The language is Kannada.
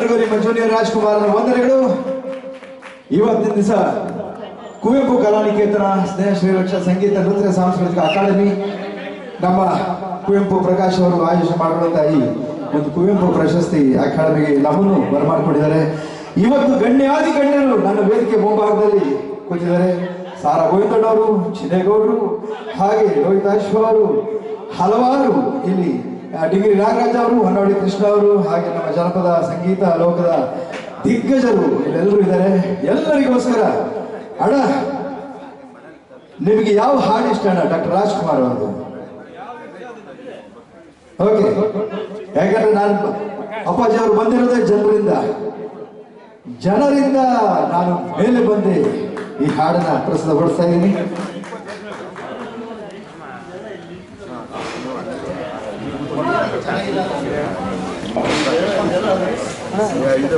ಎಲ್ರಿಗೂ ನಿಮ್ಮ ಜೂನಿಯರ್ ರಾಜ್ಕುಮಾರ್ ವಂದನೆಗಳು. ಇವತ್ತಿನ ದಿವಸ ಕುವೆಂಪು ಕಲಾನಿಕೇತನ ಸ್ನೇಹ ಶ್ರೀರಕ್ಷಾ ಸಂಗೀತ ನೃತ್ಯ ಸಾಂಸ್ಕೃತಿಕ ಅಕಾಡೆಮಿ ನಮ್ಮ ಕುವೆಂಪು ಪ್ರಕಾಶ್ ಅವರು ಆಯೋಜನೆ ಮಾಡಿರುವಂತಹ ಈ ಒಂದು ಕುವೆಂಪು ಪ್ರಶಸ್ತಿ ಅಕಾಡೆಮಿಗೆ ನಮ್ಮನ್ನು ಬರಮಾಡಿಕೊಂಡಿದ್ದಾರೆ. ಇವತ್ತು ಗಣ್ಯಾದಿ ಗಣ್ಯರು ನನ್ನ ವೇದಿಕೆ ಮುಂಭಾಗದಲ್ಲಿ ಕೂತಿದ್ದಾರೆ. ಸಾರಾ ಗೋವಿಂದಣ್ಣವರು, ಚಿನ್ನೇಗೌಡರು, ಹಾಗೆ ರೋಹಿತಾಶ್ವ ಅವರು, ಹಲವಾರು ಇಲ್ಲಿ ಡಿಗ್ರಿ ನಾಗರಾಜ್ ಅವರು, ಹೊನ್ನವಳ್ಳಿ ಕೃಷ್ಣ ಅವರು, ಹಾಗೆ ನಮ್ಮ ಜನಪದ ಸಂಗೀತ ಲೋಕದ ದಿಗ್ಗಜರು ಇಲ್ಲೆಲ್ಲರೂ ಇದ್ದಾರೆ. ಎಲ್ಲರಿಗೋಸ್ಕರ ಅಣ್ಣ ನಿಮಗೆ ಯಾವ ಹಾಡು ಇಷ್ಟ ಅಣ್ಣ? ಡಾಕ್ಟರ್ ರಾಜ್ಕುಮಾರ್ ಅವರು. ಓಕೆ, ಯಾಕಂದ್ರೆ ನಾನು ಅಪ್ಪಾಜಿ ಅವರು ಬಂದಿರೋದೇ ಜನರಿಂದ ನಾನು ಮೇಲೆ ಬಂದೆ ಈ ಹಾಡನ್ನ ಪ್ರಸ್ತುತಪಡಿಸ್ತಾ ಇದ್ದೀನಿ. ಇದು